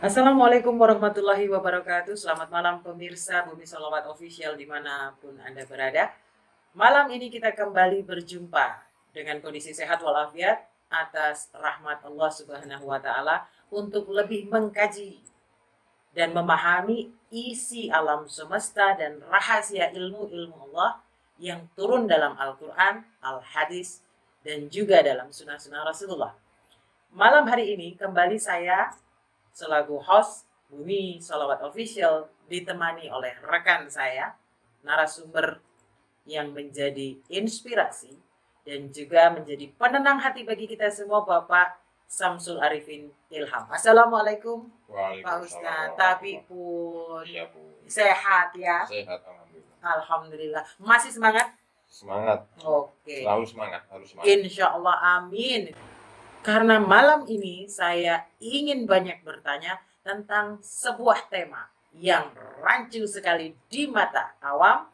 Assalamualaikum warahmatullahi wabarakatuh. Selamat malam pemirsa Bumi Sholawat Official dimanapun Anda berada. Malam ini kita kembali berjumpa dengan kondisi sehat walafiat atas rahmat Allah Subhanahu wa Ta'ala untuk lebih mengkaji dan memahami isi alam semesta dan rahasia ilmu-ilmu Allah yang turun dalam Al-Quran, Al-Hadis, dan juga dalam sunnah-sunnah Rasulullah. Malam hari ini kembali saya selaku host Bumi Sholawat Official ditemani oleh rekan saya, narasumber yang menjadi inspirasi dan juga menjadi penenang hati bagi kita semua, Bapak Samsul Arifin Ilham. Assalamualaikum Pak Ustadz. Tapi pun Iya, Bu. sehat ya? Sehat, alhamdulillah. Alhamdulillah. Masih semangat? Semangat. Oke. Selalu semangat, harus semangat. Insya Allah, amin. Karena malam ini saya ingin banyak bertanya tentang sebuah tema yang rancu sekali di mata awam,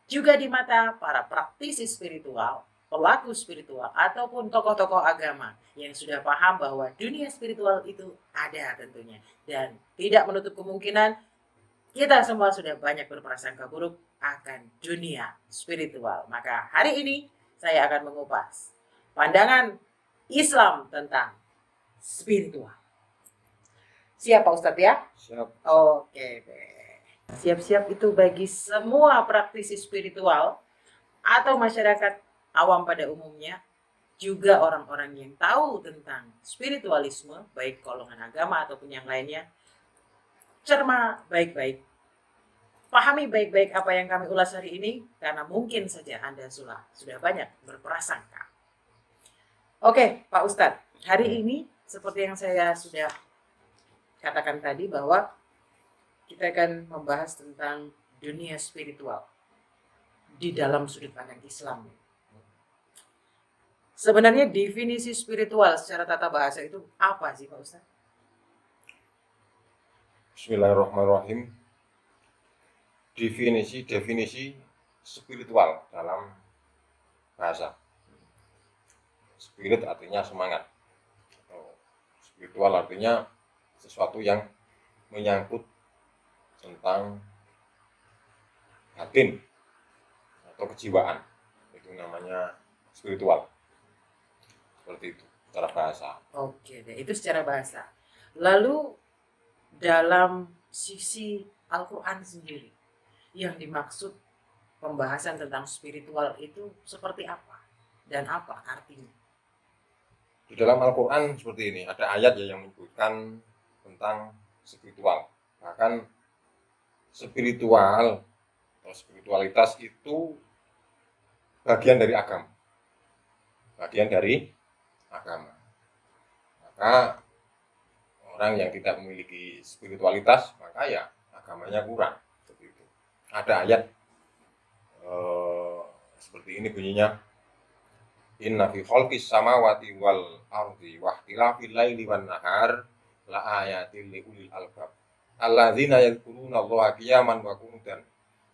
juga di mata para praktisi spiritual, pelaku spiritual, ataupun tokoh-tokoh agama yang sudah paham bahwa dunia spiritual itu ada tentunya. Dan tidak menutup kemungkinan kita semua sudah banyak berprasangka buruk akan dunia spiritual. Maka hari ini saya akan mengupas pandangan Islam tentang spiritual. Siap Pak Ustadz ya? Siap. Oke deh. Siap-siap itu bagi semua praktisi spiritual atau masyarakat awam pada umumnya, juga orang-orang yang tahu tentang spiritualisme, baik golongan agama ataupun yang lainnya. Cerma baik-baik. Pahami baik-baik apa yang kami ulas hari ini, karena mungkin saja Anda sudah banyak berprasangka. Oke, Pak Ustadz, hari ini seperti yang saya sudah katakan tadi bahwa kita akan membahas tentang dunia spiritual di dalam sudut pandang Islam. Sebenarnya definisi spiritual secara tata bahasa itu apa sih Pak Ustadz? Bismillahirrahmanirrahim. Definisi spiritual dalam bahasa. Spirit artinya semangat. Spiritual artinya sesuatu yang menyangkut tentang batin atau kejiwaan. Itu namanya spiritual. Seperti itu secara bahasa. Oke deh, itu secara bahasa. Lalu dalam sisi Al-Quran sendiri, yang dimaksud pembahasan tentang spiritual itu seperti apa? Dan apa artinya? Di dalam Al-Quran seperti ini, ada ayat yang menyebutkan tentang spiritual. Bahkan spiritual atau spiritualitas itu bagian dari agama. Bagian dari agama. Maka orang yang tidak memiliki spiritualitas, maka ya agamanya kurang. Seperti itu. Ada ayat seperti ini bunyinya. Inna fi khalqis samawati wal ardi wa ikhtilafil laili wan nahar la ayatil li ulil albab alladzina yadhkuruna Allaha qiyaman wa qu'udan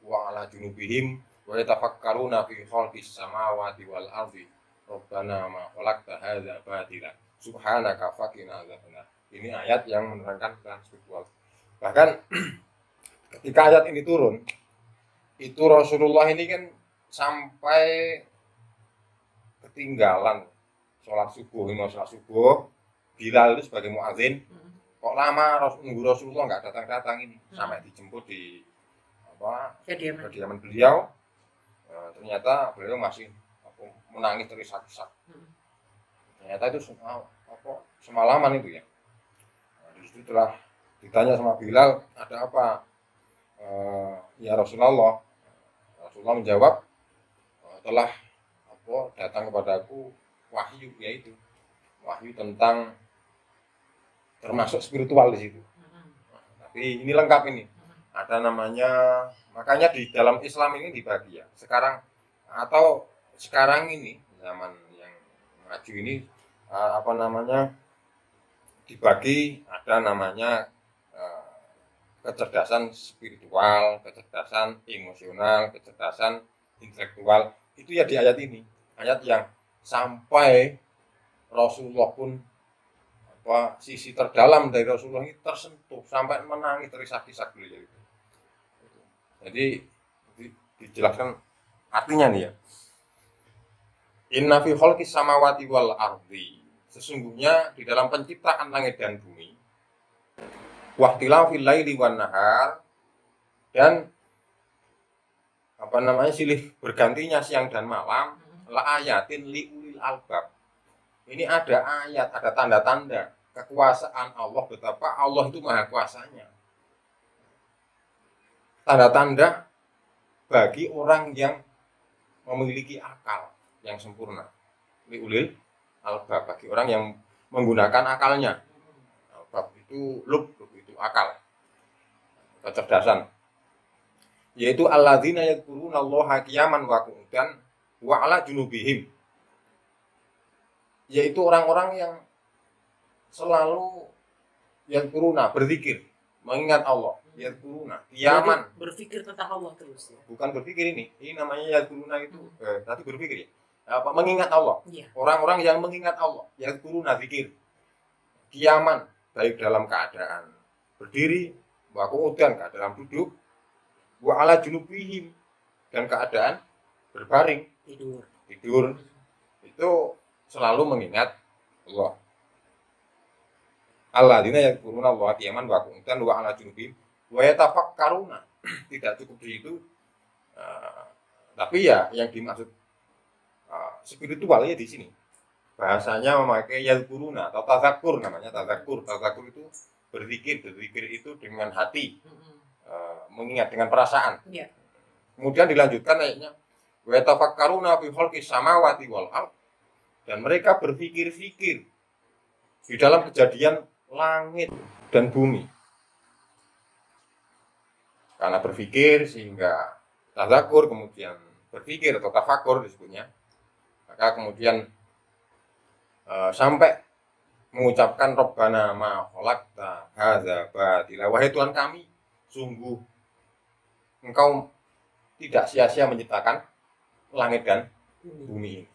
wa 'ala junubihim wa yatafakkaruna fi khalqis samawati wal ardi rabbana ma khalaqta hadza batila subhanaka faqina adzabannar. Ini ayat yang menerangkan tentang spiritual. Bahkan ketika ayat ini turun, itu Rasulullah ini kan sampai ketinggalan sholat subuh, Bilal itu sebagai muadzin, kok lama nunggu Rasulullah nggak datang ini, sampai dijemput di kediaman beliau. Ternyata beliau masih menangis terisak-isak. Ternyata itu semalaman itu ya. Di situ telah ditanya sama Bilal, ada apa ya Rasulullah? Rasulullah menjawab, telah datang kepadaku wahyu, yaitu wahyu tentang termasuk spiritual di situ. Tapi ini lengkap ini. Ada namanya, makanya di dalam Islam ini dibagi ya. Sekarang ini zaman yang maju ini dibagi, ada namanya kecerdasan spiritual, kecerdasan emosional, kecerdasan intelektual. Itu ya di ayat ini, ayat yang sampai Rasulullah pun sisi terdalam dari Rasulullah ini tersentuh sampai menangis terisak-isak beliau itu. Jadi dijelaskan artinya nih ya. Inna fi khalqis samawati wal ardi. Sesungguhnya di dalam penciptaan langit dan bumi, wahtilafil laili wan nahar, dan silih bergantinya siang dan malam, la ayatin li ulil albab. Ini ada ayat, ada tanda-tanda kekuasaan Allah, betapa Allah itu maha kuasanya. Tanda-tanda bagi orang yang memiliki akal yang sempurna. Li ulil albab, bagi orang yang menggunakan akalnya. Albab itu lub itu akal, kecerdasan. Yaitu alladzina yadhkuruna Allaha qiyaman wa qu'udan wa 'ala junubihim. Yaitu orang-orang yang selalu yadhkuruna, berzikir, mengingat Allah. Yadhkuruna, qiyaman, berpikir tentang Allah terus ya. Bukan berpikir ini namanya yadhkuruna itu tadi berpikir ya. Mengingat Allah. Ya. Orang-orang yang mengingat Allah, yadhkuruna, zikir. Qiyaman, baik dalam keadaan berdiri, wa qu'udan, keadaan duduk, wa 'ala junubihim, dan keadaan berbaring, tidur. Itu selalu mengingat Allah. Alladzina yadhkuruna Allaha qiyaman wa qu'udan wa 'ala junubihim wa yatafakkaruna. Tidak cukup di itu, tapi ya yang dimaksud spiritual ya di sini. Bahasanya memakai yadhkuruna atau tazakkur, namanya tazakkur. Tazakkur itu berzikir itu dengan hati. Mengingat dengan perasaan. Ya. Kemudian dilanjutkan ayatnya, wa tafakkaruna fi khalqis samawati wal ard, dan mereka berpikir-pikir di dalam kejadian langit dan bumi. Karena berpikir sehingga tazakkur, kemudian berpikir atau tafakur disebutnya, maka kemudian sampai mengucapkan Rabbana ma khalaqta hadza batila, wahai Tuhan kami, sungguh Engkau tidak sia-sia menciptakan langit dan bumi.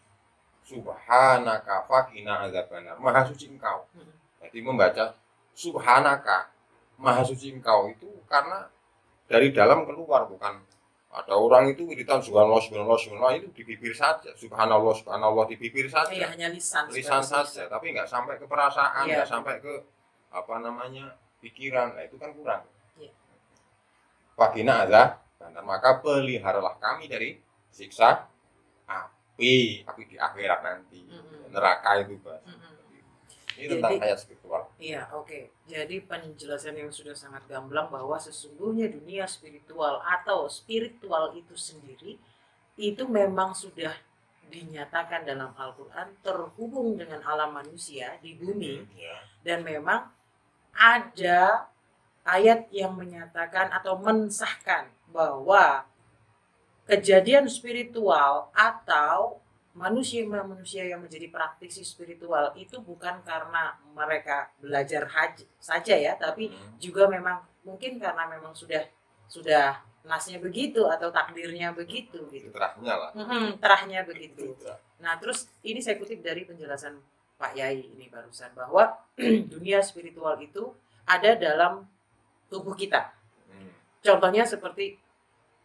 Subhanaka faqina adzabannar. Maha suci Engkau. Jadi membaca Subhanaka, Maha suci Engkau itu karena dari dalam keluar, bukan ada orang itu wiridan subhanallah itu di bibir saja, subhanallah di bibir saja. Iya, hanya lisan saja, tapi nggak sampai ke perasaan, nggak sampai ke pikiran. Nah, itu kan kurang. Waqina azab, dan maka peliharalah kami dari siksa api di akhirat nanti. Neraka itu, Pak. Ini tentang ayat spiritual. Iya, oke. Jadi penjelasan yang sudah sangat gamblang bahwa sesungguhnya dunia spiritual atau spiritual itu sendiri itu memang sudah dinyatakan dalam Al-Quran terhubung dengan alam manusia di bumi. Dan memang ada ayat yang menyatakan atau mensahkan bahwa kejadian spiritual atau manusia yang menjadi praktisi spiritual itu bukan karena mereka belajar saja ya, tapi juga memang mungkin karena memang sudah nasnya begitu atau takdirnya begitu gitu. Terahnya lah. Terahnya begitu. Nah, terus ini saya kutip dari penjelasan Pak Yai ini barusan bahwa dunia spiritual itu ada dalam tubuh kita. Contohnya seperti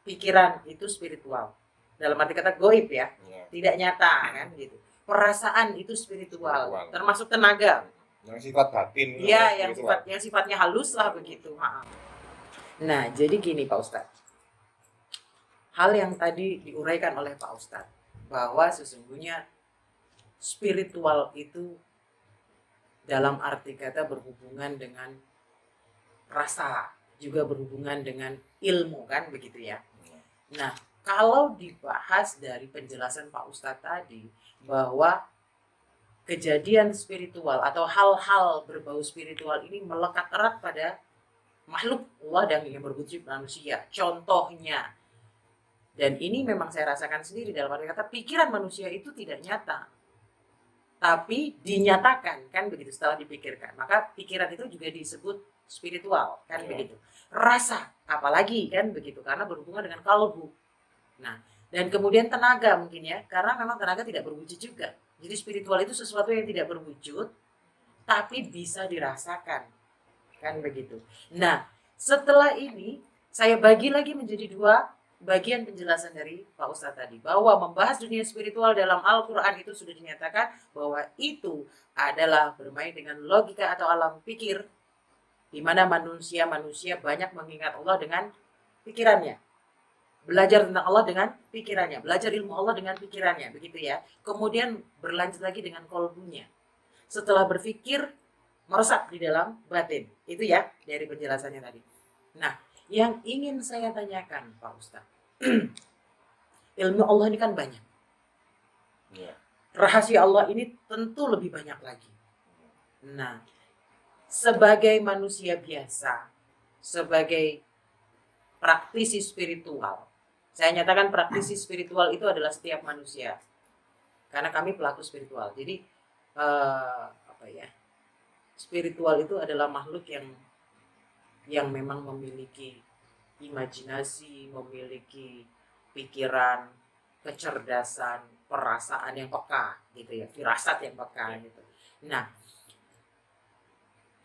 pikiran itu spiritual. Dalam arti kata goib ya. Tidak nyata kan gitu. Perasaan itu spiritual. Termasuk tenaga. Yang sifat batin. Iya, yang sifatnya halus lah begitu. Nah, jadi gini Pak Ustadz. Hal yang tadi diuraikan oleh Pak Ustadz bahwa sesungguhnya spiritual itu dalam arti kata berhubungan dengan rasa, juga berhubungan dengan ilmu kan begitu ya. Nah, kalau dibahas dari penjelasan Pak Ustadz tadi bahwa kejadian spiritual atau hal-hal berbau spiritual ini melekat erat pada makhluk Allah dan yang berwujud manusia. Contohnya, dan ini memang saya rasakan sendiri dalam arti kata pikiran manusia itu tidak nyata, tapi dinyatakan kan begitu setelah dipikirkan. Maka pikiran itu juga disebut spiritual kan begitu. Rasa apalagi kan begitu karena berhubungan dengan kalbu. Nah, dan kemudian tenaga mungkin ya, karena memang tenaga tidak berwujud juga. Jadi spiritual itu sesuatu yang tidak berwujud tapi bisa dirasakan. Kan begitu. Nah, setelah ini saya bagi lagi menjadi dua bagian penjelasan dari Pak Ustadz tadi, bahwa membahas dunia spiritual dalam Al-Quran itu sudah dinyatakan bahwa itu adalah bermain dengan logika atau alam pikir, di mana manusia banyak mengingat Allah dengan pikirannya, belajar tentang Allah dengan pikirannya, belajar ilmu Allah dengan pikirannya, begitu ya. Kemudian berlanjut lagi dengan kolbunya, setelah berpikir meresap di dalam batin. Itu ya dari penjelasannya tadi. Nah, yang ingin saya tanyakan Pak Ustadz, ilmu Allah ini kan banyak. Rahasia Allah ini tentu lebih banyak lagi. Nah, sebagai manusia biasa, sebagai praktisi spiritual, saya nyatakan praktisi spiritual itu adalah setiap manusia. Karena kami pelaku spiritual. Jadi spiritual itu adalah makhluk yang memang memiliki imajinasi, memiliki pikiran, kecerdasan, perasaan yang peka gitu ya, firasat yang peka gitu. Nah,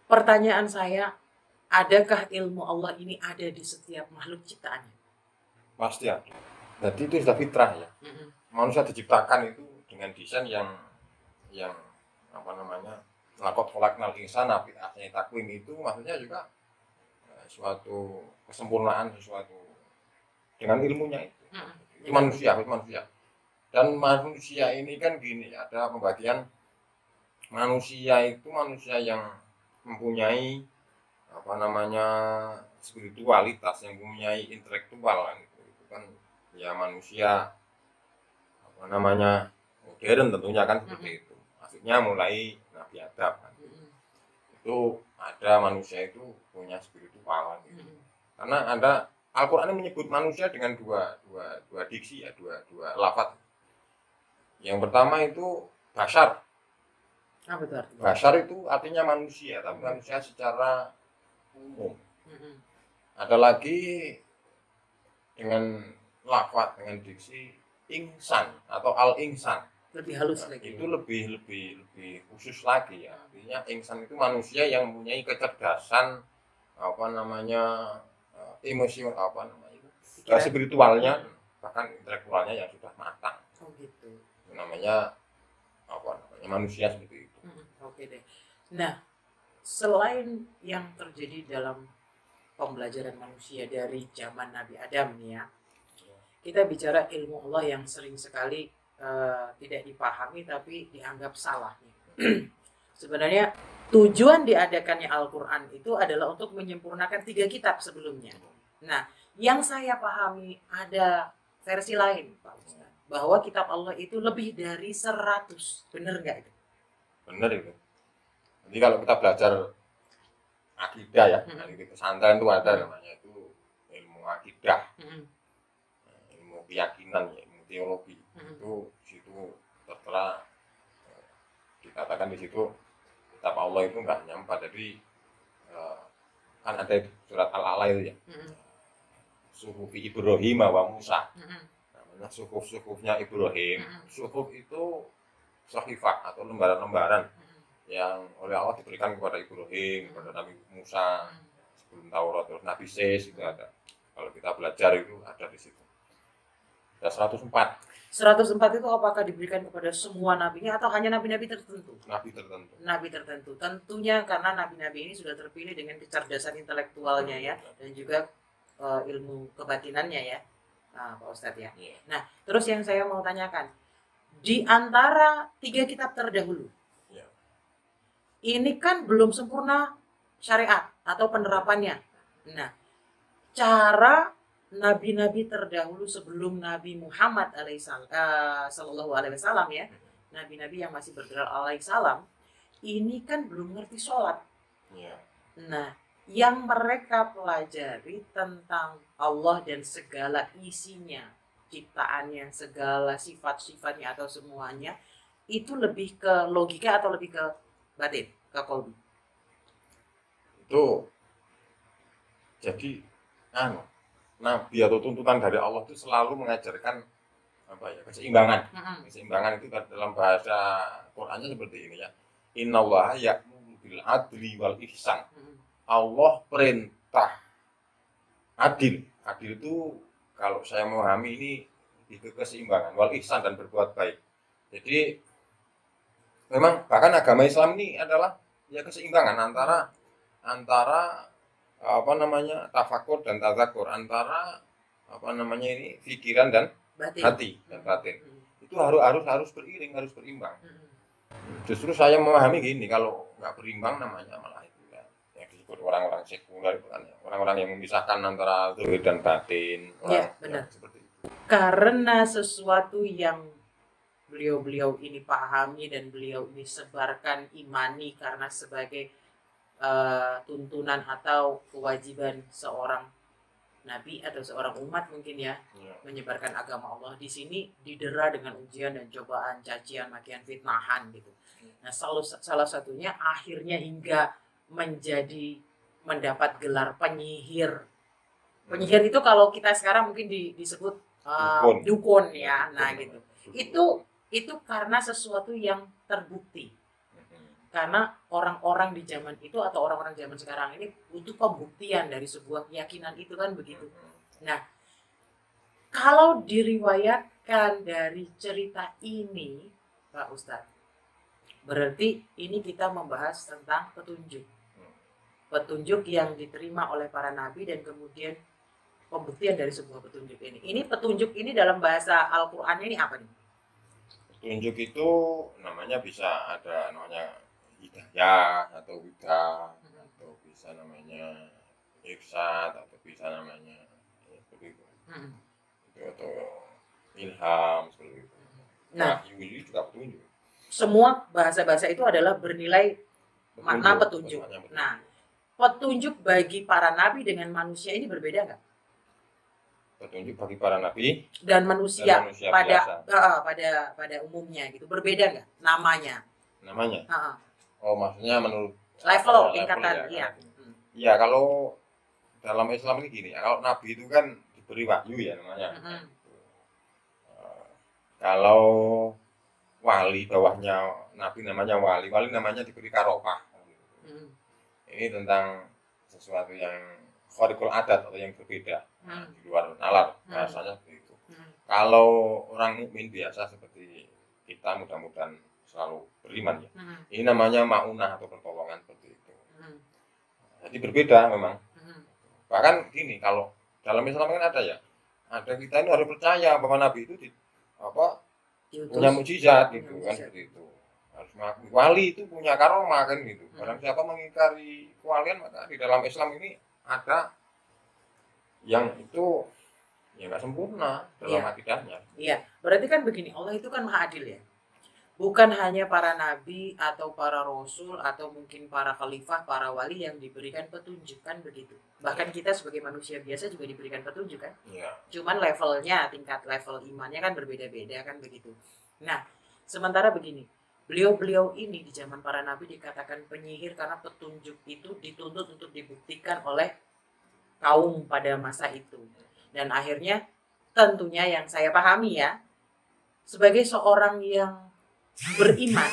pertanyaan saya, adakah ilmu Allah ini ada di setiap makhluk ciptaannya? Pasti ada. Jadi itu sudah fitrah ya. Manusia diciptakan itu dengan desain yang lakot kolaknal insana fi ahsani takwim, itu maksudnya juga suatu kesempurnaan, sesuatu dengan ilmunya itu. Itu manusia. Dan manusia ini kan gini, ada pembagian manusia itu manusia yang mempunyai spiritualitas, yang mempunyai intelektual itu kan ya manusia modern tentunya kan seperti itu. Maksudnya mulai Nabi Adam kan. Itu ada manusia itu punya spiritual gitu. Karena ada Al-Qur'an menyebut manusia dengan dua diksi ya, dua lafaz. Yang pertama itu bashar. Bashar itu artinya manusia, tapi manusia secara umum. Ada lagi dengan lafaz, dengan diksi insan atau al-insan. Lebih halus lagi. Itu lebih khusus lagi ya. Artinya insan itu manusia yang mempunyai kecerdasan emosional spiritualnya, bahkan intelektualnya yang sudah matang. Oh gitu. Itu namanya manusia seperti itu. Oke deh. Nah, selain yang terjadi dalam pembelajaran manusia dari zaman Nabi Adam nih ya, kita bicara ilmu Allah yang sering sekali tidak dipahami tapi dianggap salah nih. Sebenarnya tujuan diadakannya Al-Quran itu adalah untuk menyempurnakan 3 kitab sebelumnya. Nah, yang saya pahami ada versi lain Pak Ustaz, bahwa kitab Allah itu lebih dari 100. Benar nggak itu? Benar itu. Jadi kalau kita belajar akidah ya, dari pesantren itu ada namanya itu ilmu akidah, ilmu keyakinan ya, ilmu teologi. Itu situ tertera dikatakan di situ kitab Allah itu enggak nyampe. Jadi kan ada surat Al-A'la itu ya, suhufi Ibrahim wa Musa, namanya suhuf-suhufnya Ibrahim. Suhuf itu sahifah atau lembaran-lembaran yang oleh Allah diberikan kepada Ibrahim, kepada Nabi Musa sebelum Taurat, terus Nabi Ses itu ada. Kalau kita belajar itu ada di situ. Ada 104. 104 itu apakah diberikan kepada semua nabinya atau hanya nabi-nabi tertentu? Nabi tertentu. Tentunya karena nabi-nabi ini sudah terpilih dengan kecerdasan intelektualnya ya, dan juga ilmu kebatinannya ya, Pak Ustadz ya. Nah, terus yang saya mau tanyakan, di antara 3 kitab terdahulu, ini kan belum sempurna syariat atau penerapannya. Nah, cara nabi-nabi terdahulu sebelum Nabi Muhammad sallallahu alaihi wasallam ya, nabi-nabi yang masih bergerak alaihissalam, ini kan belum ngerti sholat. Nah, yang mereka pelajari tentang Allah dan segala isinya, ciptaannya, segala sifat-sifatnya atau semuanya, itu lebih ke logika atau lebih ke batin, ke qalbi? Itu jadi Nabi atau tuntutan dari Allah itu selalu mengajarkan keseimbangan. Keseimbangan itu dalam bahasa Qur'annya seperti ini ya. Innallaha ya'muru bil adli wal ihsan. Allah perintah adil. Adil itu kalau saya memahami ini itu keseimbangan, wal ihsan dan berbuat baik. Jadi memang bahkan agama Islam ini adalah ya keseimbangan antara apa namanya tafakur dan tazakur, antara apa namanya ini pikiran dan hati dan batin. Itu harus beriring, harus berimbang. Justru saya memahami gini, kalau nggak berimbang namanya malah itu ya, yang disebut orang-orang sekuler, orang-orang yang memisahkan antara zahir dan batin. Ya, benar. Seperti itu. Karena sesuatu yang beliau-beliau ini pahami dan beliau ini sebarkan, imani, karena sebagai tuntunan atau kewajiban seorang nabi atau seorang umat mungkin ya, menyebarkan agama Allah. Di sini didera dengan ujian dan cobaan, cacian, makian, fitnahan gitu. Nah, salah satunya akhirnya hingga mendapat gelar penyihir. Penyihir itu kalau kita sekarang mungkin disebut dukun ya. Nah gitu. Itu karena sesuatu yang terbukti. Karena orang-orang di zaman itu atau orang-orang zaman sekarang ini butuh pembuktian dari sebuah keyakinan itu kan begitu. Nah, kalau diriwayatkan dari cerita ini, Pak Ustadz, berarti ini kita membahas tentang petunjuk. Petunjuk yang diterima oleh para nabi dan kemudian pembuktian dari sebuah petunjuk ini. Ini petunjuk ini dalam bahasa Al-Qur'an ini apa nih? Petunjuk itu namanya bisa ada namanya hidayah atau huda, atau bisa namanya irsyad, atau bisa namanya seperti itu. Itu atau ilham seperti itu. Nah, ini juga petunjuk. Semua bahasa-bahasa itu adalah bernilai makna petunjuk. Nah, petunjuk bagi para nabi dengan manusia ini berbeda nggak? Petunjuk bagi para nabi dan manusia pada umumnya gitu berbeda nggak namanya? Oh, maksudnya menurut level tingkatan ya. Iya, kalau dalam Islam ini gini, kalau nabi itu kan diberi wahyu ya namanya. Kalau wali bawahnya nabi namanya wali namanya diberi karomah. Ini tentang sesuatu yang khariqul adat atau yang berbeda, di luar nalar bahasanya seperti itu. Kalau orang mukmin biasa seperti kita mudah-mudahan selalu beriman ya. Ini namanya maunah atau pertolongan seperti itu. Jadi berbeda memang. Bahkan gini, kalau dalam Islam kan ada kita ini harus percaya bahwa nabi itu punya mukjizat gitu kan seperti itu. Harus mengakui wali itu punya karomah kan gitu. Barang siapa mengingkari kewalian maka di dalam Islam ini ada yang itu ya nggak sempurna dalam akidahnya. Iya, berarti kan begini, Allah itu kan maha adil ya. Bukan hanya para nabi atau para rasul atau mungkin para khalifah, para wali yang diberikan petunjuk kan begitu. Bahkan kita sebagai manusia biasa juga diberikan petunjuk kan. Cuman levelnya, tingkat level imannya kan berbeda-beda kan begitu. Nah, sementara begini, beliau-beliau ini di zaman para nabi dikatakan penyihir karena petunjuk itu dituntut untuk dibuktikan oleh kaum pada masa itu. Dan akhirnya tentunya yang saya pahami ya, sebagai seorang yang beriman,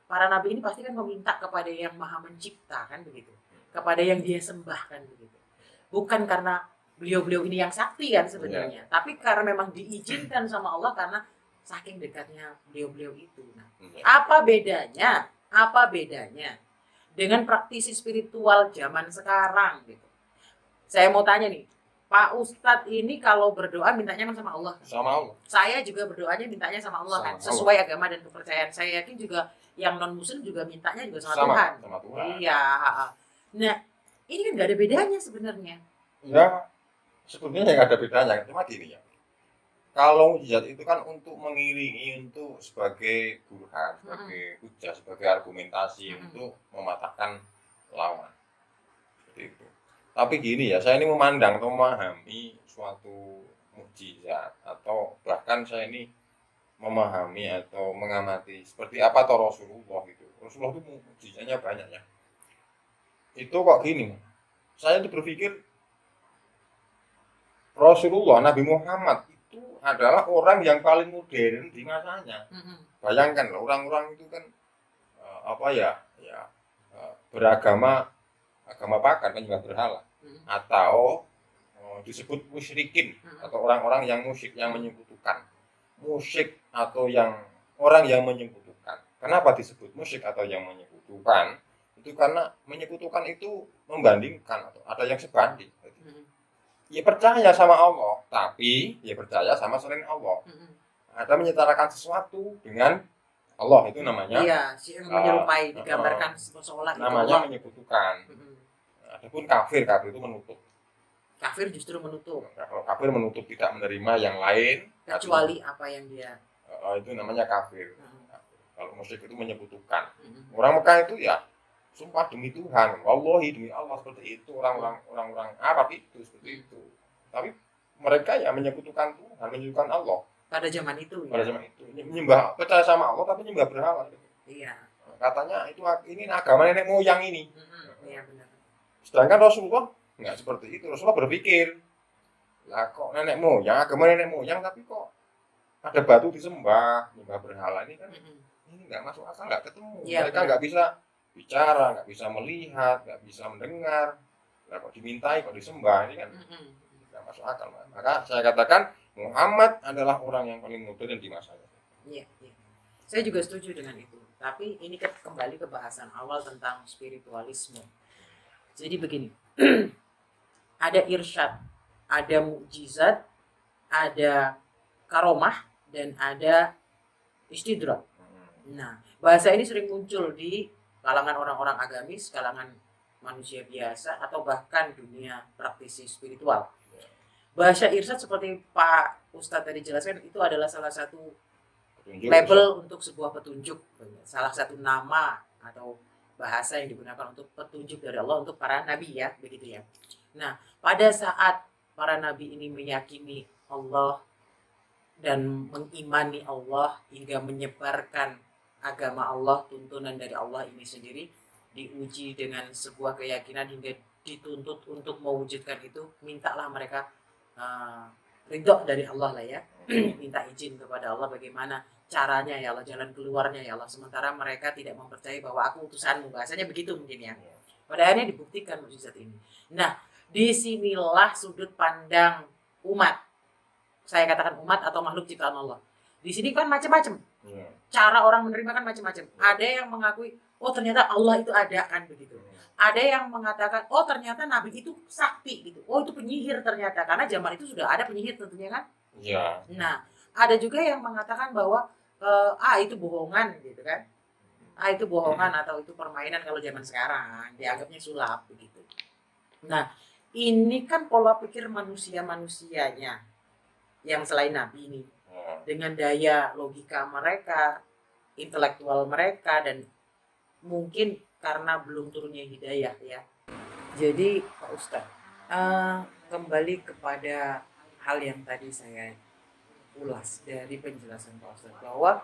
para nabi ini pasti kan meminta kepada yang maha mencipta kan begitu, kepada yang dia sembah kan begitu. Bukan karena beliau-beliau ini yang sakti kan sebenarnya, tapi karena memang diizinkan sama Allah karena saking dekatnya beliau-beliau itu. Nah, apa bedanya dengan praktisi spiritual zaman sekarang gitu? Saya mau tanya nih, Pak Ustadz ini kalau berdoa mintanya kan sama Allah. Sama Allah. Saya juga berdoanya mintanya sama Allah kan, sesuai agama dan kepercayaan. Saya yakin juga yang non Muslim juga mintanya juga sama Tuhan. Sama Tuhan. Iya. Nah, ini kan nggak ada bedanya sebenarnya. Ya, sebetulnya nggak ada bedanya. Cuma gini ya. Kalau mukjizat itu kan untuk mengiringi, untuk sebagai burhan, sebagai hujah, sebagai argumentasi untuk mematahkan lawan. Seperti itu. Tapi gini ya, saya ini memandang atau memahami suatu mukjizat atau bahkan saya ini memahami atau mengamati seperti apa toh Rasulullah itu. Rasulullah itu mukjizatnya banyak ya. Itu kok gini, saya itu berpikir Rasulullah Nabi Muhammad itu adalah orang yang paling modern di masanya. Bayangkan loh, orang-orang itu kan beragama agama pakan, penyembah berhala, atau disebut musyrikin, atau orang-orang yang musyrik, yang menyekutukan. Musyrik atau yang orang yang menyekutukan. Kenapa disebut musyrik atau yang menyekutukan? Itu karena menyekutukan itu membandingkan, atau ada yang sebanding. Ya percaya sama Allah, tapi ya percaya sama selain Allah. Ada menyetarakan sesuatu dengan Allah, itu namanya. Iya, menyerupai, digambarkan seolah itu namanya Allah. Menyekutukan. Adapun kafir itu menutup. Kafir justru menutup. Kalau kafir menutup, tidak menerima yang lain kecuali apa yang dia. Itu namanya kafir. Kalau musyrik itu menyekutukan. Orang Mekah itu ya sumpah demi Tuhan, wallahi demi Allah, seperti itu. Orang-orang Arab itu seperti itu. Tapi mereka ya menyekutukan Tuhan, menyekutukan Allah. Pada zaman itu. Pada zaman itu menyembah, percaya sama Allah tapi menyembah berhala. Iya. Katanya ini agama nenek moyang ini. Iya benar. Sedangkan Rasulullah nggak seperti itu. Rasulullah berpikir, lah kok nenek moyang, agama nenek moyang, tapi kok ada batu disembah, menyembah berhala, ini kan ini nggak masuk akal, nggak ketemu. Ya, mereka nggak bisa bicara, nggak bisa melihat, nggak bisa mendengar. Lah kok dimintai, kok disembah, ini kan nggak masuk akal. Maka saya katakan Muhammad adalah orang yang paling modern di masanya. Iya, iya. Saya juga setuju dengan itu. Tapi ini kembali ke bahasan awal tentang spiritualisme. Jadi begini, ada irsyad, ada mukjizat, ada karomah, dan ada istidrak. Nah, bahasa ini sering muncul di kalangan orang-orang agamis, kalangan manusia biasa, atau bahkan dunia praktisi spiritual. Bahasa irsyad seperti Pak Ustadz tadi jelaskan, itu adalah salah satu label untuk sebuah petunjuk, salah satu nama atau bahasa yang digunakan untuk petunjuk dari Allah untuk para nabi, ya, begitu ya. Nah, pada saat para nabi ini meyakini Allah dan mengimani Allah hingga menyebarkan agama Allah, tuntunan dari Allah ini sendiri, diuji dengan sebuah keyakinan hingga dituntut untuk mewujudkan itu, mintalah mereka ridho dari Allah lah ya, minta izin kepada Allah bagaimana caranya ya Allah, jalan keluarnya ya Allah, sementara mereka tidak mempercayai bahwa aku utusanmu, bahasanya begitu mungkin ya. Pada akhirnya dibuktikan mukjizat ini. Nah, disinilah sudut pandang umat, saya katakan umat atau makhluk ciptaan Allah. Di sini kan macam-macam, cara orang menerima kan macam-macam. Ada yang mengakui, oh ternyata Allah itu ada, kan begitu. Ada yang mengatakan, oh ternyata nabi itu sakti gitu. Oh itu penyihir ternyata, karena zaman itu sudah ada penyihir tentunya kan. Iya. Nah, ada juga yang mengatakan bahwa itu bohongan gitu kan. Itu bohongan atau itu permainan kalau zaman sekarang, dianggapnya sulap begitu. Nah, ini kan pola pikir manusia-manusianya yang selain nabi ini. Dengan daya logika mereka, intelektual mereka, dan mungkin karena belum turunnya hidayah ya. Jadi Pak Ustadz, kembali kepada hal yang tadi saya ulas dari penjelasan Pak Ustadz, bahwa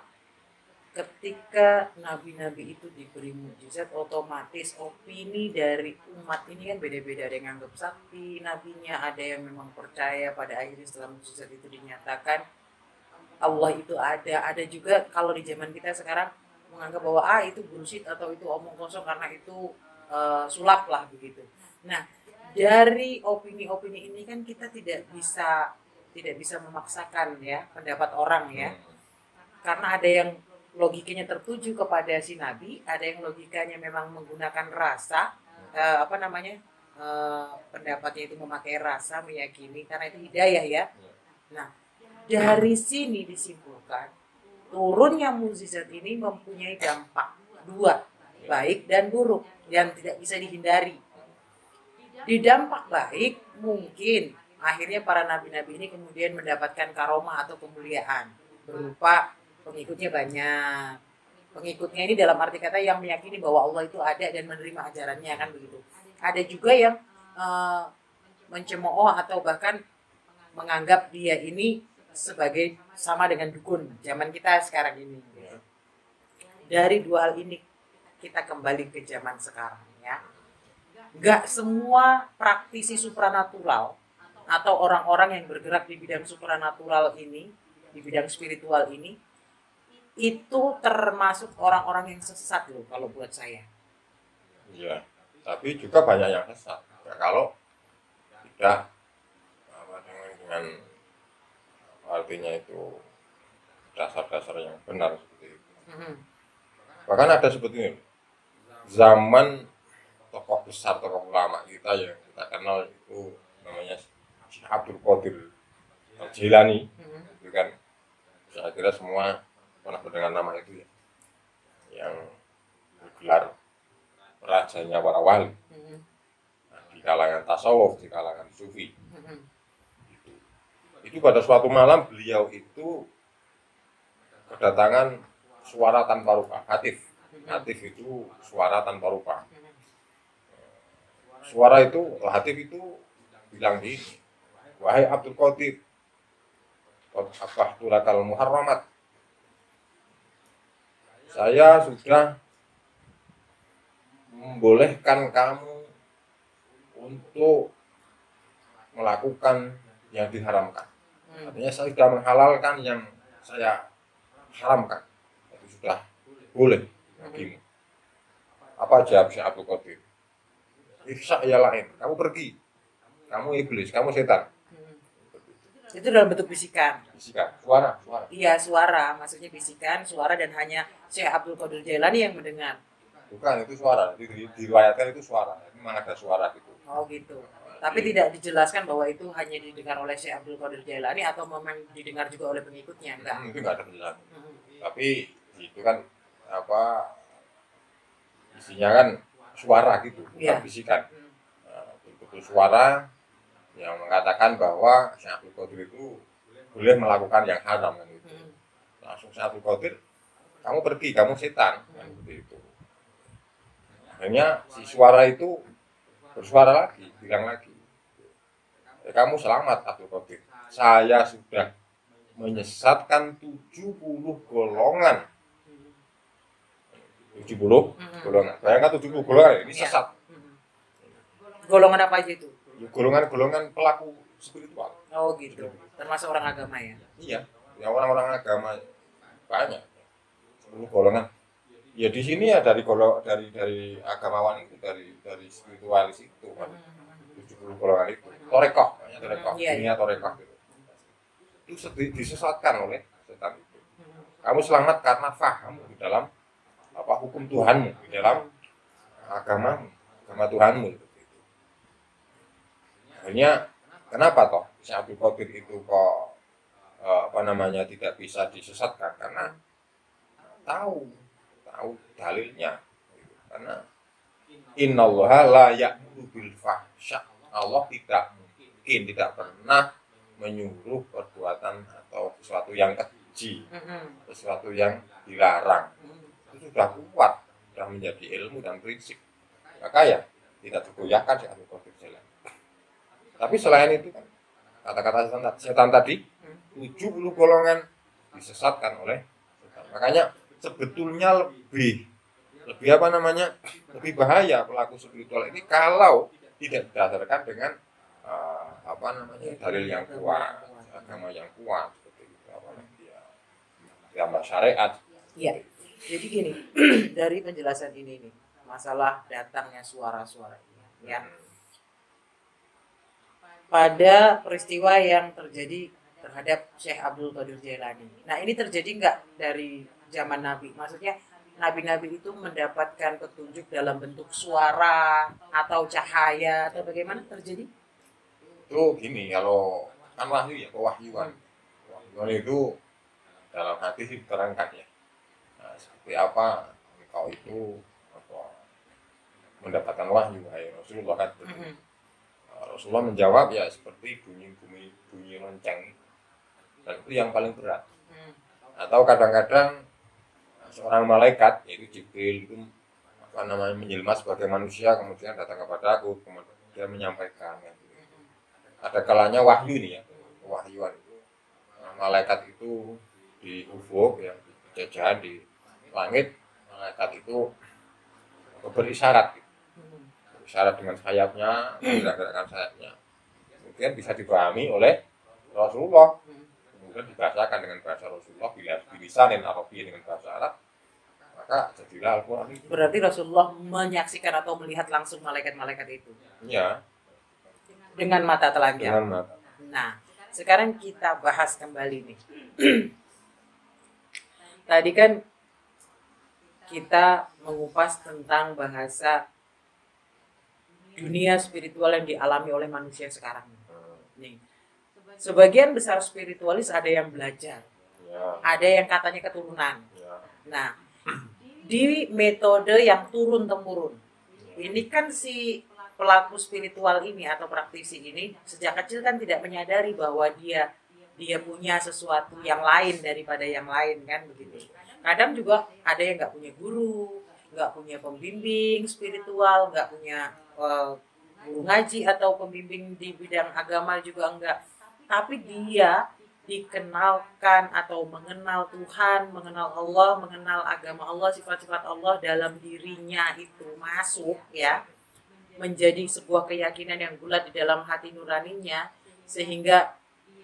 ketika nabi-nabi itu diberi mukjizat, otomatis opini dari umat ini kan beda-beda. Ada yang anggap sakti nabinya, ada yang memang percaya pada akhirnya setelah mukjizat itu dinyatakan Allah itu ada juga kalau di zaman kita sekarang menganggap bahwa itu bullshit atau itu omong kosong karena itu sulap lah begitu. Nah, dari opini-opini ini kan kita tidak bisa memaksakan ya pendapat orang ya. Karena ada yang logikanya tertuju kepada si nabi, ada yang logikanya memang menggunakan rasa, pendapatnya itu memakai rasa, meyakini karena itu hidayah ya. Nah, dari sini disimpulkan turunnya mukjizat ini mempunyai dampak dua, baik dan buruk, yang tidak bisa dihindari. Di dampak baik, mungkin akhirnya para nabi-nabi ini kemudian mendapatkan karomah atau kemuliaan berupa pengikutnya banyak. Pengikutnya ini dalam arti kata yang meyakini bahwa Allah itu ada dan menerima ajarannya, kan begitu. Ada juga yang mencemooh atau bahkan menganggap dia ini sebagai sama dengan dukun zaman kita sekarang ini. Dari dua hal ini kita kembali ke zaman sekarang ya. Gak semua praktisi supranatural atau orang-orang yang bergerak di bidang supranatural ini, di bidang spiritual ini, itu termasuk orang-orang yang sesat loh kalau buat saya. Iya, tapi juga banyak yang sesat. Ya, kalau tidak dengan artinya itu dasar-dasar yang benar seperti itu. Bahkan ada sebetulnya zaman tokoh besar, tokoh ulama kita yang kita kenal itu namanya Syekh Abdul Qadir Al-Jilani. Itu kan saya kira semua pernah mendengar nama itu ya, yang bergelar rajanya para wali. Nah, di kalangan tasawuf, di kalangan sufi. Itu pada suatu malam beliau itu kedatangan suara tanpa rupa, hatif. Hatif itu suara tanpa rupa. Suara itu, hatif itu bilang gini, wahai Abdul Qadir, qad lakal muharramat. Saya sudah membolehkan kamu untuk melakukan yang diharamkan. Artinya saya sudah menghalalkan yang saya haramkan. Itu sudah boleh bagimu. Apa jawab Syekh Abdul Qadir? Ifsa ya lain, kamu pergi. Kamu iblis, kamu setan. Itu dalam bentuk bisikan. Bisikan, suara. Iya, suara, maksudnya bisikan, suara, dan hanya Syekh Abdul Qadir Jailani yang mendengar. Bukan, itu suara. Diriwayatkan itu suara. Memang ada suara gitu. Oh gitu. Tapi tidak dijelaskan bahwa itu hanya didengar oleh Syekh Abdul Qadir Jailani atau memang didengar juga oleh pengikutnya, enggak? Itu enggak ada penjelasan. Tapi itu kan apa isinya kan suara gitu, bukan bisikan. Betul suara yang mengatakan bahwa Syekh Abdul Qadir itu boleh melakukan yang haram kan itu. Langsung Syekh Abdul Qadir, kamu pergi, kamu setan kan seperti itu. Akhirnya si suara itu bersuara lagi, bilang lagi, kamu selamat Abdul Qadir. Saya sudah menyesatkan 70 golongan. 70 golongan. Bayangkan 70 golongan ini sesat. Golongan apa aja itu? Golongan-golongan pelaku spiritual. Oh gitu. Termasuk orang agama ya? Iya, ya orang-orang agama banyak. 10 golongan. Ya di sini ya dari agamawan itu, dari spiritualis itu kan. 70 golongan itu. Torekoh, dunia torekoh gitu. Itu disesatkan oleh setan itu. Kamu selamat karena faham di dalam hukum Tuhanmu, di dalam agama Tuhanmu gitu. Akhirnya kenapa toh Syekh Abdul Qadir itu kok tidak bisa disesatkan, karena tahu dalilnya gitu. Karena innallaha la ya'muru bil fahsya. Allah tidak pernah menyuruh perbuatan atau sesuatu yang keji, sesuatu yang dilarang. Itu sudah kuat, sudah menjadi ilmu dan prinsip. Maka ya tidak tergoyahkan Syekh Abdul Qadir Jailani. Tapi selain itu kan kata-kata setan tadi, 70 golongan disesatkan oleh setan. Makanya sebetulnya lebih bahaya pelaku spiritual ini kalau tidak didasarkan dengan dalil yang kuat, agama yang kuat seperti itu, apalagi ya syariat. Iya. Jadi gini, dari penjelasan ini nih, masalah datangnya suara-suara ini, ya. Pada peristiwa yang terjadi terhadap Syekh Abdul Qadir Jailani. Nah, ini terjadi nggak dari zaman Nabi? Maksudnya Nabi-Nabi itu mendapatkan petunjuk dalam bentuk suara atau cahaya atau bagaimana terjadi? Itu gini, kalau kan wahyu ya, kewahyuan. Wahyuan itu dalam hati sih diterangkan ya. Nah, seperti apa engkau itu mendapatkan wahyu, Rasulullah kan. Rasulullah menjawab ya seperti bunyi lonceng, dan itu yang paling berat. Atau kadang-kadang seorang malaikat yaitu Jibril itu menjelma sebagai manusia, kemudian datang kepada aku, kemudian menyampaikan. Ada kalanya wahyu nih ya, wahyuan itu. Malaikat itu di ufuk ya, jajahan di langit, malaikat itu berisyarat. Isyarat dengan sayapnya, menggerak-gerakkan sayapnya. Kemudian bisa dipahami oleh Rasulullah. Kemudian dibahasakan dengan bahasa Rasulullah, bilisanin Arabiyyin dengan bahasa Arab. maka jadilah Al-Quran itu. Berarti Rasulullah menyaksikan atau melihat langsung malaikat-malaikat itu? Ya. Dengan mata telanjang? Dengan mata. Nah, sekarang kita bahas kembali nih. Tadi kan kita mengupas tentang bahasa dunia spiritual yang dialami oleh manusia sekarang. Nih, sebagian besar spiritualis ada yang belajar, ya. Ada yang katanya keturunan. Ya. Nah, di metode yang turun temurun, ini kan si pelaku spiritual ini atau praktisi ini sejak kecil kan tidak menyadari bahwa dia punya sesuatu yang lain daripada yang lain, kan begitu. Kadang juga ada yang nggak punya guru, nggak punya pembimbing spiritual, nggak punya guru ngaji atau pembimbing di bidang agama juga enggak. Tapi dia dikenalkan atau mengenal Tuhan, mengenal Allah, mengenal agama Allah, sifat-sifat Allah dalam dirinya itu masuk ya, menjadi sebuah keyakinan yang bulat di dalam hati nuraninya, sehingga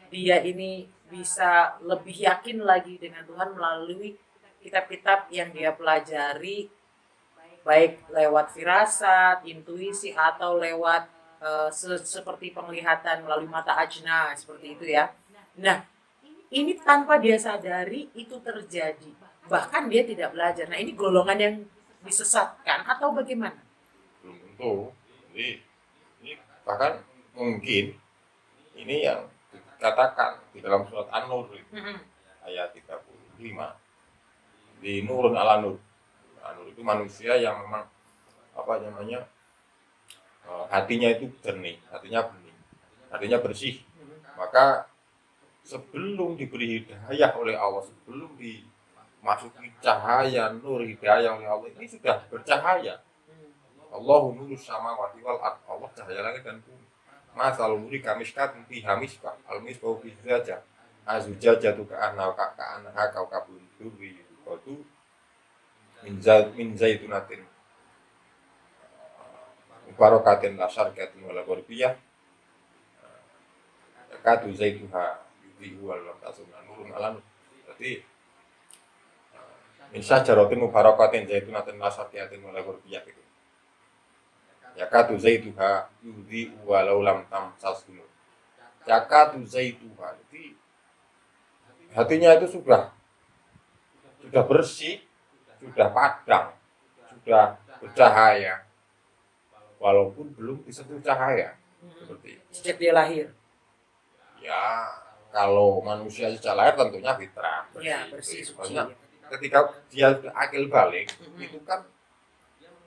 dia ini bisa lebih yakin lagi dengan Tuhan melalui kitab-kitab yang dia pelajari, baik lewat firasat, intuisi, atau lewat seperti penglihatan melalui mata ajna, seperti itu ya. Nah, ini tanpa dia sadari itu terjadi. Bahkan dia tidak belajar. Nah, ini golongan yang disesatkan atau bagaimana? Belum tentu. Ini bahkan mungkin ini yang dikatakan di dalam surat An-Nur ayat 35 di Nurun ala Nur. Nur itu manusia yang memang hatinya itu jernih, hatinya bening, hatinya bersih. Maka sebelum diberi hidayah oleh Allah, sebelum dimasuki cahaya nur hidayah oleh Allah, ini sudah bercahaya. Allahu nurus samawati wal ardh. Allah cahaya langit dan bumi. Masal nuri kamishkatun fiha misbah, al-misbahu fi zujajah, azujajatu ka'annaha kawkabun durri yuqadu min zaitunatin barakatin la syarqatin wala gharbiyah kadu zaituha yudhi'u wal tasuna nurun ala nur. Jadi min syajaratin mubarakatin zaitunatin la syarqatin wala gharbiyah itu. Ya kadu zaituha yudhi'u walau lam tamsashu. Ya kadu zaituha. Jadi hatinya itu sudah bersih, sudah padang, sudah bercahaya, walaupun belum disentuh cahaya. Seperti itu. Sejak dia lahir. Ya, kalau manusia sejak lahir tentunya fitrah, bersih. Ya, bersih, suci. Ketika dia akil balik, itu kan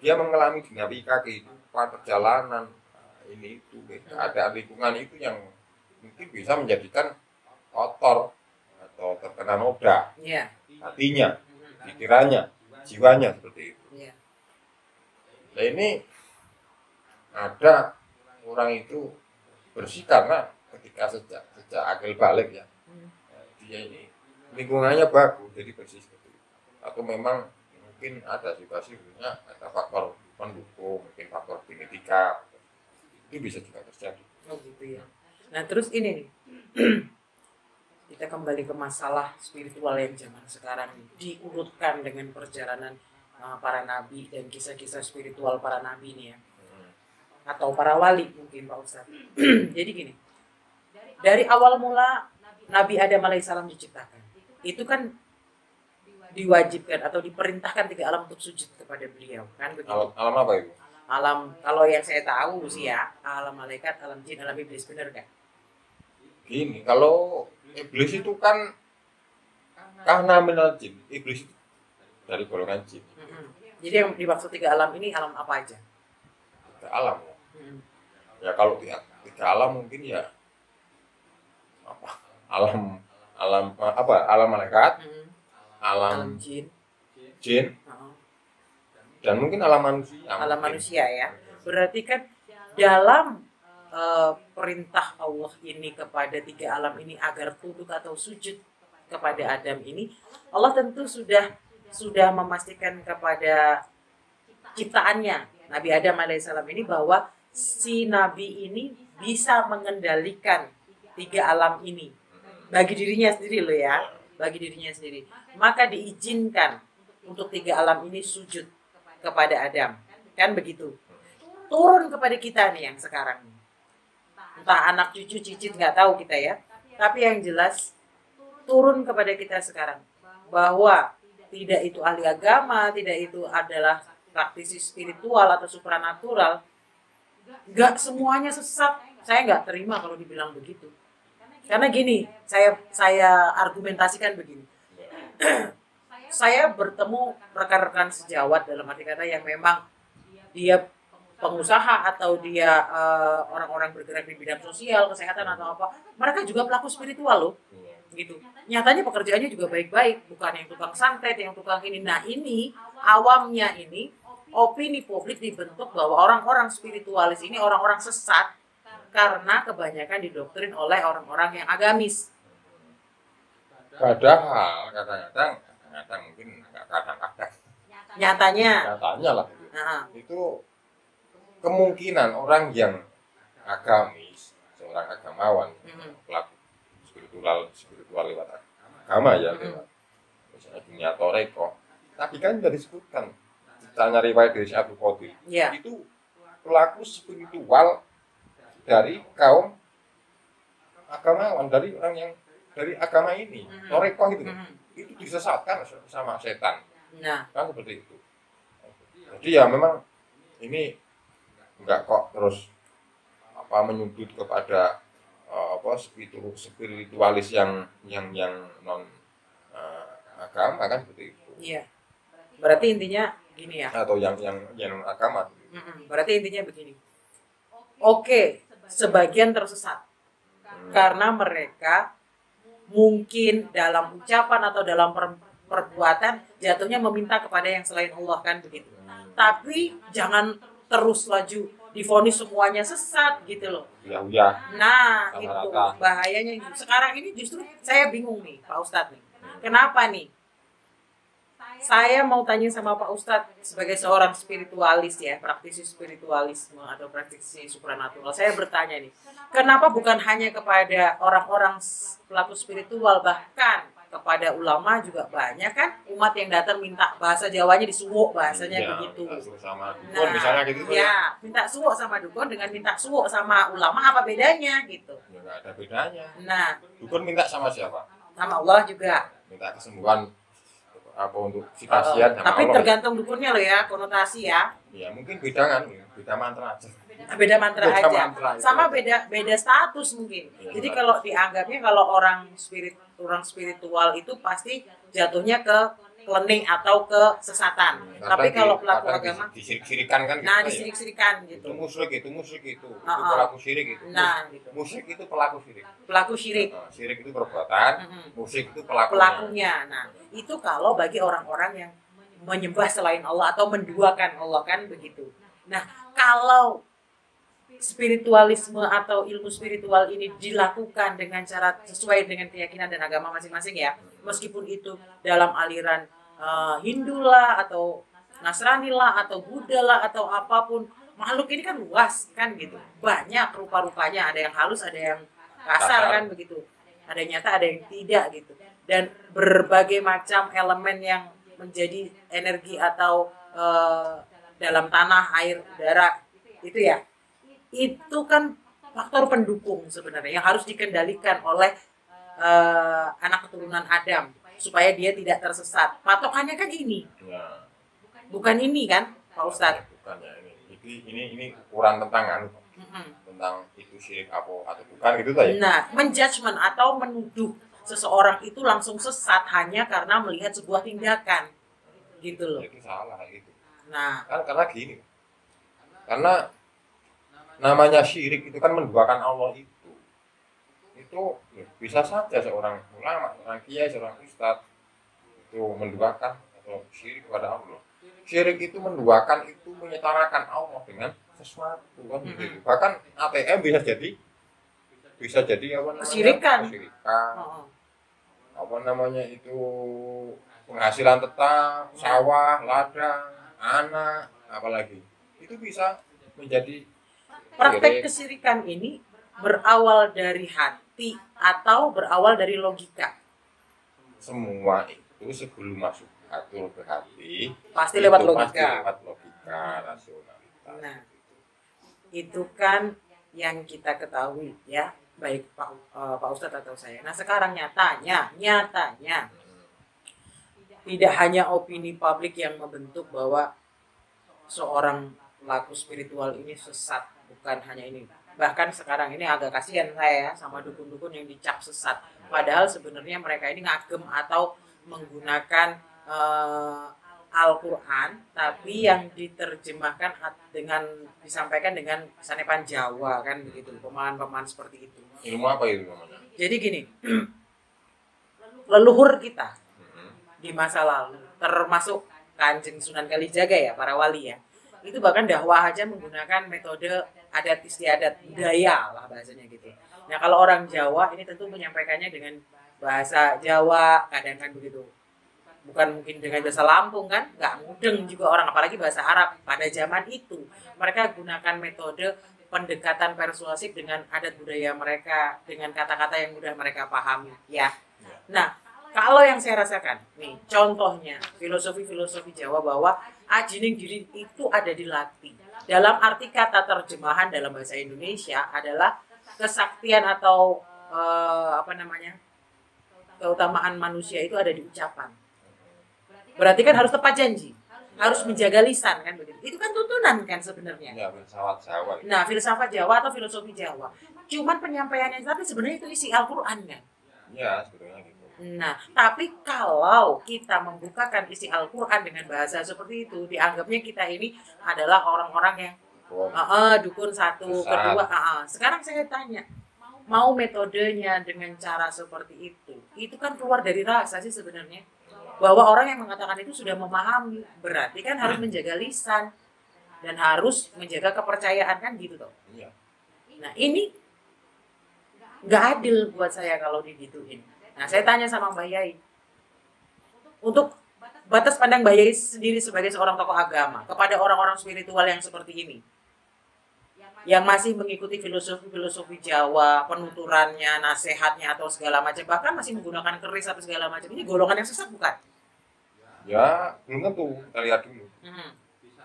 dia mengalami dinamika kehidupan, perjalanan, ini itu, keadaan lingkungan itu yang mungkin bisa menjadikan kotor atau terkena noda, hatinya, pikirannya, jiwanya, seperti itu. Nah, ini ada orang itu bersih karena ketika sejak akil balik ya, dia ini lingkungannya bagus, jadi bersih seperti itu. Atau memang mungkin ada situasi punya ada faktor pendukung, mungkin faktor genetika, itu bisa juga terjadi. Oh gitu ya. Nah terus ini nih, kita kembali ke masalah spiritual yang zaman sekarang diurutkan dengan perjalanan para nabi dan kisah-kisah spiritual para nabi nih ya, atau para wali mungkin Pak Ustadz. Jadi gini, dari awal mula Nabi Adam alaihissalam diciptakan, itu kan diwajibkan atau diperintahkan 3 alam untuk sujud kepada beliau, kan begitu? Alam apa itu? Alam, kalau yang saya tahu sih ya, alam malaikat, alam jin, alam iblis, benar kan? Gini, kalau iblis itu kan karena minal jin, iblis itu dari golongan jin. Jadi yang dimaksud 3 alam ini alam apa aja? 3 alam ya. Ya kalau 3 alam mungkin ya alam malaikat, alam jin, dan mungkin alam manusia. Alam manusia ya. Berarti kan dalam perintah Allah ini kepada 3 alam ini agar tunduk atau sujud kepada Adam ini, Allah tentu sudah memastikan kepada ciptaannya Nabi Adam alaihissalam ini bahwa si Nabi ini bisa mengendalikan 3 alam ini bagi dirinya sendiri loh ya, bagi dirinya sendiri. Maka diizinkan untuk 3 alam ini sujud kepada Adam. Kan begitu. Turun kepada kita nih yang sekarang. Entah anak cucu cicit nggak tahu kita ya. Tapi yang jelas turun kepada kita sekarang. Bahwa tidak itu ahli agama, tidak itu adalah praktisi spiritual atau supranatural. Nggak semuanya sesat. Saya nggak terima kalau dibilang begitu. Karena gini, saya argumentasikan begini. Saya bertemu rekan-rekan sejawat dalam arti kata yang memang dia pengusaha atau dia orang-orang bergerak di bidang sosial, kesehatan atau apa, mereka juga pelaku spiritual loh, gitu. Nyatanya pekerjaannya juga baik-baik, bukan yang tukang santet, yang tukang ini. Nah ini awamnya ini opini publik dibentuk bahwa orang-orang spiritualis ini orang-orang sesat karena kebanyakan didoktrin oleh orang-orang yang agamis. Padahal kadang-kadang mungkin kadang-kadang Nyatanya lah itu kemungkinan orang yang agamis, seorang agamawan, pelaku spiritual lewat agama ya, lewat misalnya dunia toreko, tapi kan sudah disebutkan misalnya riwayat dari Syekh Abdul Qadir, itu pelaku spiritual dari kaum agamawan, dari orang yang dari agama ini, toreko gitu, itu disesatkan sama setan. Nah, kan seperti itu. Jadi ya memang ini enggak kok terus menyudut kepada spiritualis yang non agama kan seperti itu. Iya. Berarti intinya gini ya. Atau yang non agama. Berarti intinya begini. Oke, sebagian tersesat karena mereka mungkin dalam ucapan atau dalam perbuatan jatuhnya meminta kepada yang selain Allah kan begitu. Tapi jangan terus laju divonis semuanya sesat gitu loh. Ya. Nah, itu bahayanya. Sekarang ini justru saya bingung nih Pak Ustadz nih. Kenapa nih? Saya mau tanya sama Pak Ustadz sebagai seorang spiritualis ya, praktisi spiritualisme atau praktisi supranatural. Saya bertanya nih, kenapa bukan hanya kepada orang-orang pelaku spiritual, bahkan kepada ulama juga banyak kan umat yang datang minta bahasa Jawanya disuwuk bahasanya begitu. Sama dukun misalnya gitu ya. Minta suwuk sama dukun dengan minta suwuk sama ulama apa bedanya gitu? Ya nggak ada bedanya. Nah, dukun minta sama siapa? Sama Allah juga. Minta kesembuhan untuk si pasien sama tapi Allah. Tergantung dukunnya loh ya, konotasi ya. Ya mungkin beda mantra aja. Beda mantra aja. Sama beda status mungkin. Ya, jadi kalau dianggapnya kalau orang spiritual itu pasti jatuhnya ke klening atau ke sesatan. Tapi kalau pelaku agama disirik-sirikan kan. Nah, disirik-sirikan gitu. Itu musyrik itu pelaku syirik itu. Nah, gitu. Musyrik itu pelaku syirik. Pelaku syirik. Syirik itu perbuatan, musyrik itu pelakunya. Nah, itu kalau bagi orang-orang yang menyembah selain Allah atau menduakan Allah kan begitu. Nah, kalau spiritualisme atau ilmu spiritual ini dilakukan dengan cara sesuai dengan keyakinan dan agama masing-masing ya, meskipun itu dalam aliran Hindu lah atau Nasrani lah atau Buddha lah atau apapun, makhluk ini kan luas kan gitu, banyak rupa-rupanya, ada yang halus, ada yang kasar kan begitu, ada yang nyata, ada yang tidak gitu, dan berbagai macam elemen yang menjadi energi atau dalam tanah, air, udara itu ya. Itu kan faktor pendukung sebenarnya yang harus dikendalikan oleh anak keturunan Adam supaya dia tidak tersesat. Patokannya kan ini, ya. Bukan ini kan, Pak Ustadz? Bukan ya ini ukuran tentang tentang itu syirik atau bukan gitu ya. Nah, menjudgment atau menuduh seseorang itu langsung sesat hanya karena melihat sebuah tindakan, gitu loh. Itu salah gitu. Nah, kan karena gini, karena namanya syirik itu kan menduakan Allah itu bisa saja seorang ulama, seorang kiai, seorang ustadz itu menduakan atau syirik kepada Allah. Syirik itu menduakan, itu menyetarakan Allah dengan sesuatu kan gitu. Bahkan ATM bisa jadi kesyirikan. Apa namanya itu penghasilan tetap, sawah, ladang, anak, apalagi itu bisa menjadi praktek kesyirikan ini berawal dari hati atau berawal dari logika? Semua itu sebelum masuk atur ke hati pasti lewat logika. Pasti lewat logika, rasionalitas. Nah, itu kan yang kita ketahui ya, baik Pak Ustadz atau saya. Nah sekarang nyatanya tidak hanya opini publik yang membentuk bahwa seorang pelaku spiritual ini sesat, bukan hanya ini. Bahkan sekarang ini agak kasihan saya sama dukun-dukun yang dicap sesat. Padahal sebenarnya mereka ini ngagem atau menggunakan Al-Quran, tapi yang diterjemahkan dengan disampaikan dengan sanepan Jawa kan begitu, pemahaman-pemahaman seperti itu. Ilmu apa itu namanya? Jadi gini, leluhur kita di masa lalu, termasuk Kanjeng Sunan Kalijaga ya, para wali ya, itu bahkan dakwah aja menggunakan metode adat istiadat budaya lah bahasanya gitu. Nah kalau orang Jawa ini tentu menyampaikannya dengan bahasa Jawa, kadang kan begitu. Bukan mungkin dengan bahasa Lampung kan, nggak mudeng juga orang, apalagi bahasa Arab. Pada zaman itu mereka gunakan metode pendekatan persuasif dengan adat budaya mereka, dengan kata-kata yang mudah mereka pahami ya. Nah kalau yang saya rasakan nih contohnya filosofi Jawa bahwa ajining diri itu ada dilatih. Dalam arti kata terjemahan dalam bahasa Indonesia adalah kesaktian atau keutamaan manusia itu ada di ucapan. Berarti kan harus tepat janji, harus menjaga lisan kan begitu. Itu kan tuntunan kan sebenarnya. Ya, filsafat Jawa. Nah, filsafat Jawa atau filosofi Jawa. Cuman penyampaiannya tapi sebenarnya itu isi Al-Qur'an kan. Ya, sebetulnya gitu. Nah, tapi kalau kita membukakan isi Al-Qur'an dengan bahasa seperti itu, dianggapnya kita ini adalah orang-orang yang dukun satu, kedua. Sekarang saya tanya, mau metodenya dengan cara seperti itu kan keluar dari rasa sih sebenarnya. Bahwa orang yang mengatakan itu sudah memahami, berarti kan harus menjaga lisan dan harus menjaga kepercayaan kan gitu toh. Iya. Nah ini nggak adil buat saya kalau digituin. Nah saya tanya sama Mbak Yai, untuk batas pandang Mbak Yai sendiri sebagai seorang tokoh agama kepada orang-orang spiritual yang seperti ini, yang masih mengikuti filosofi Jawa, penuturannya, nasihatnya atau segala macam, bahkan masih menggunakan keris atau segala macam, ini golongan yang sesat bukan? Ya, belum tentu. Kita lihat dulu.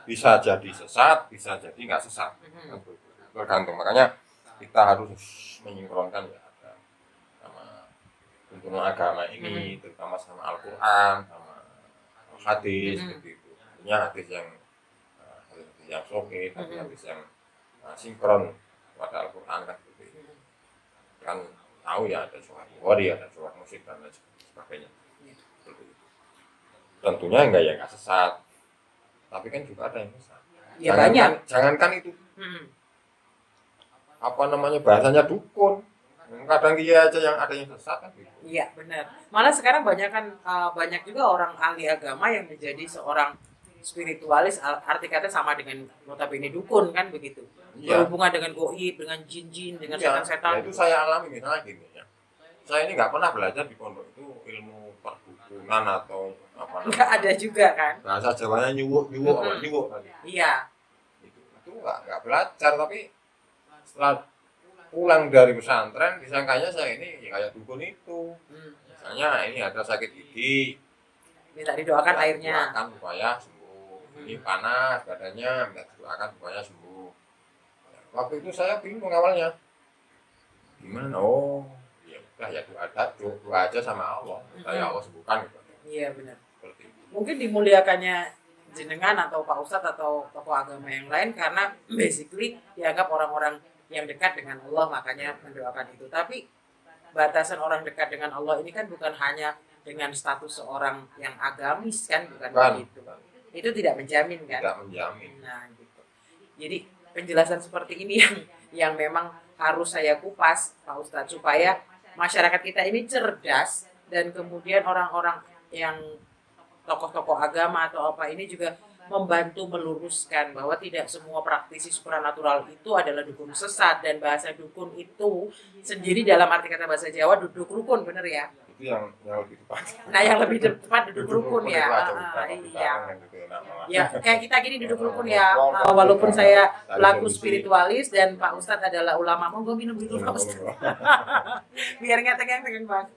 Bisa jadi sesat, bisa jadi nggak sesat. Tergantung. Makanya kita harus menyinkronkan ya sama tuntunan agama ini, terutama sama Al-Quran, sama hadis, begitu. Tentunya hadis yang sahih, hadis yang sinkron pada Al-Quran kan begitu. Kan tahu ya ada surat Bukhari, ada surat Muslim dan lain sebagainya. Tentunya enggak yang sesat, tapi kan juga ada yang sesat. Ya banyak. Jangankan itu, bahasanya dukun. Kadang dia aja yang ada yang sesat kan gitu. Iya benar. Malah sekarang banyak juga orang ahli agama yang menjadi seorang spiritualis, arti kata sama dengan notabene dukun kan begitu. Iya. Berhubungan dengan goib, dengan jin-jin, dengan setan-setan. Ya, itu saya alami misalnya gini ya. Saya ini nggak pernah belajar di pondok itu ilmu perdukunan atau apa. Nggak ada juga kan. Bahasa Jawanya nyuwuk tadi. Iya. Itu nggak belajar, tapi setelah pulang dari pesantren disangkanya saya ini ya kayak dukun itu. Misalnya ini ada sakit gigi, minta didoakan airnya. Doakan supaya sembuh. Ini panas badannya, minta didoakan supaya sembuh. Waktu itu saya bingung awalnya. Gimana? Oh, ya udah ya doa aja sama Allah. Saya Allah sembuhkan gitu. Iya benar. Mungkin dimuliakannya jenengan atau Pak Ustadz atau tokoh agama yang lain karena basically dianggap orang-orang yang dekat dengan Allah makanya mendoakan itu. Tapi batasan orang dekat dengan Allah ini kan bukan hanya dengan status seorang yang agamis kan, bukan begitu. Itu tidak menjamin kan? Tidak menjamin. Nah, gitu. Jadi penjelasan seperti ini yang memang harus saya kupas Pak Ustadz supaya masyarakat kita ini cerdas dan kemudian orang-orang yang tokoh-tokoh agama atau apa ini juga membantu meluruskan bahwa tidak semua praktisi supranatural itu adalah dukun sesat, dan bahasa dukun itu sendiri dalam arti kata bahasa Jawa duduk rukun, bener ya? Itu yang lebih tepat. Nah yang lebih tepat duduk rukun ya. Iya. Ya kayak kita gini duduk rukun ya. Walaupun saya pelaku spiritualis dan Pak Ustadz adalah ulama, monggo minum dulu Pak Ustadz. Biar nggak tegang-tegang banget.